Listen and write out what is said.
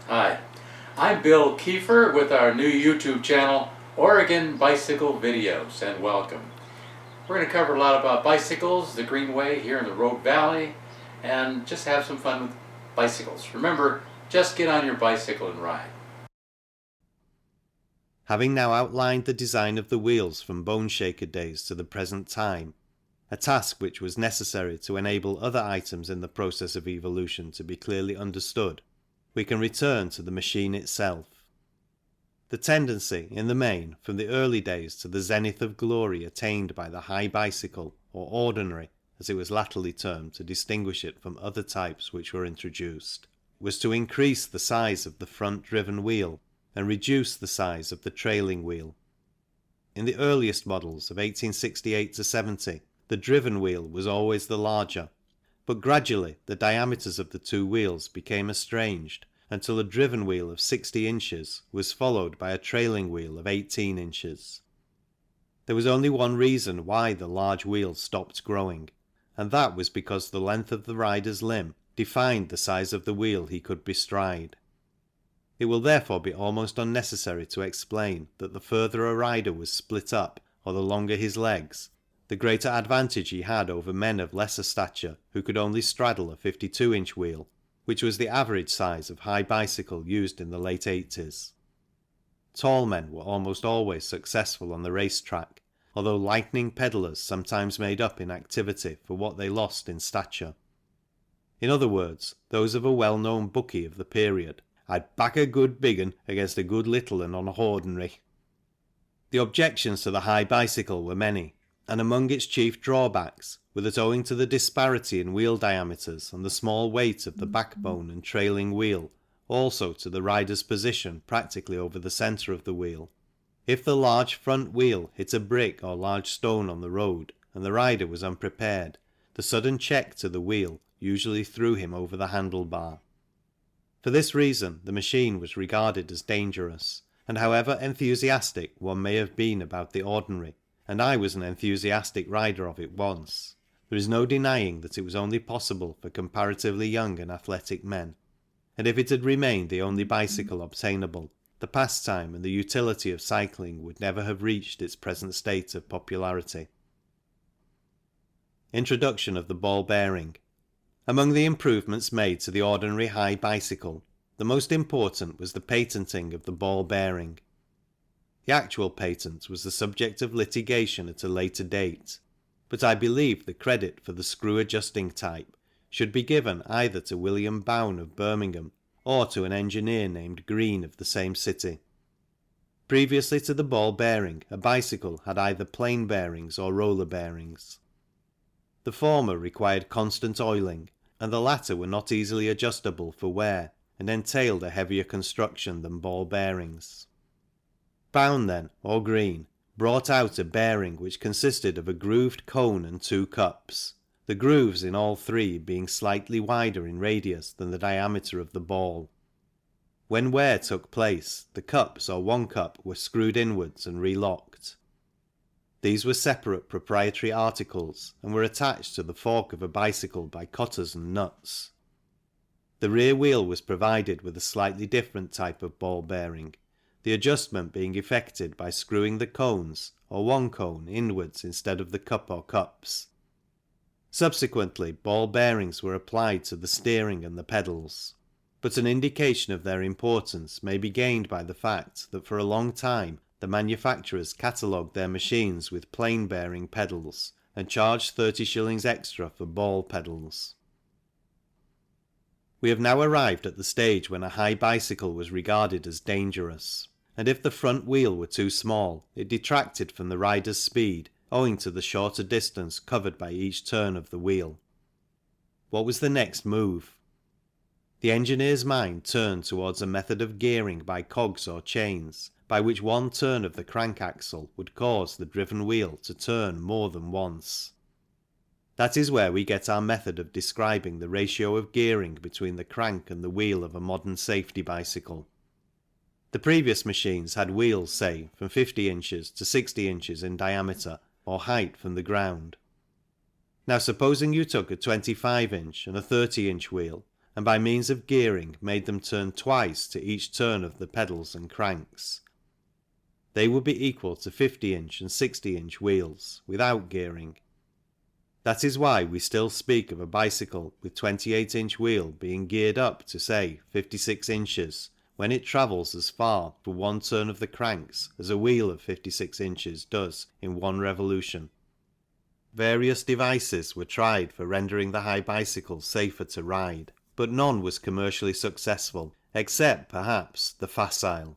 Hi, I'm Bill Kiefer with our new YouTube channel, Oregon Bicycle Videos, and welcome. We're going to cover a lot about bicycles, the Greenway here in the Road Valley, and just have some fun with bicycles. Remember, just get on your bicycle and ride. Having now outlined the design of the wheels from bone shaker days to the present time, a task which was necessary to enable other items in the process of evolution to be clearly understood, we can return to the machine itself. The tendency, in the main, from the early days to the zenith of glory attained by the high bicycle, or ordinary, as it was latterly termed to distinguish it from other types which were introduced, was to increase the size of the front-driven wheel and reduce the size of the trailing wheel. In the earliest models of 1868 to 70, the driven wheel was always the larger, but gradually the diameters of the two wheels became estranged until a driven wheel of 60 inches was followed by a trailing wheel of 18 inches. There was only one reason why the large wheel stopped growing, and that was because the length of the rider's limb defined the size of the wheel he could bestride. It will therefore be almost unnecessary to explain that the further a rider was split up, or the longer his legs, the greater advantage he had over men of lesser stature who could only straddle a 52-inch wheel, which was the average size of high bicycle used in the late 80s. Tall men were almost always successful on the racetrack, although lightning pedallers sometimes made up in activity for what they lost in stature. In other words, those of a well-known bookie of the period, "I'd back a good big 'un against a good little 'un on a ordinary." The objections to the high bicycle were many, and among its chief drawbacks were that owing to the disparity in wheel diameters and the small weight of the backbone and trailing wheel, also to the rider's position practically over the centre of the wheel, if the large front wheel hit a brick or large stone on the road and the rider was unprepared, the sudden check to the wheel usually threw him over the handlebar. For this reason the machine was regarded as dangerous, and however enthusiastic one may have been about the ordinary, and I was an enthusiastic rider of it once, there is no denying that it was only possible for comparatively young and athletic men, and if it had remained the only bicycle obtainable, the pastime and the utility of cycling would never have reached its present state of popularity. Introduction of the ball bearing. Among the improvements made to the ordinary high bicycle, the most important was the patenting of the ball bearing. The actual patent was the subject of litigation at a later date, but I believe the credit for the screw adjusting type should be given either to William Bown of Birmingham or to an engineer named Green of the same city. Previously to the ball bearing, a bicycle had either plain bearings or roller bearings. The former required constant oiling, and the latter were not easily adjustable for wear and entailed a heavier construction than ball bearings. Bown then, or Green, brought out a bearing which consisted of a grooved cone and two cups, the grooves in all three being slightly wider in radius than the diameter of the ball. When wear took place, the cups or one cup were screwed inwards and relocked. These were separate proprietary articles and were attached to the fork of a bicycle by cotters and nuts. The rear wheel was provided with a slightly different type of ball bearing, the adjustment being effected by screwing the cones, or one cone, inwards instead of the cup or cups. Subsequently, ball bearings were applied to the steering and the pedals, but an indication of their importance may be gained by the fact that for a long time the manufacturers catalogued their machines with plain bearing pedals and charged 30 shillings extra for ball pedals. We have now arrived at the stage when a high bicycle was regarded as dangerous, and if the front wheel were too small, it detracted from the rider's speed owing to the shorter distance covered by each turn of the wheel. What was the next move? The engineer's mind turned towards a method of gearing by cogs or chains, by which one turn of the crank axle would cause the driven wheel to turn more than once. That is where we get our method of describing the ratio of gearing between the crank and the wheel of a modern safety bicycle. The previous machines had wheels, say, from 50 inches to 60 inches in diameter, or height from the ground. Now supposing you took a 25-inch and a 30-inch wheel and by means of gearing made them turn twice to each turn of the pedals and cranks. They would be equal to 50-inch and 60-inch wheels, without gearing. That is why we still speak of a bicycle with 28-inch wheel being geared up to, say, 56 inches, when it travels as far for one turn of the cranks as a wheel of 56 inches does in one revolution. Various devices were tried for rendering the high bicycle safer to ride, but none was commercially successful, except perhaps the Facile.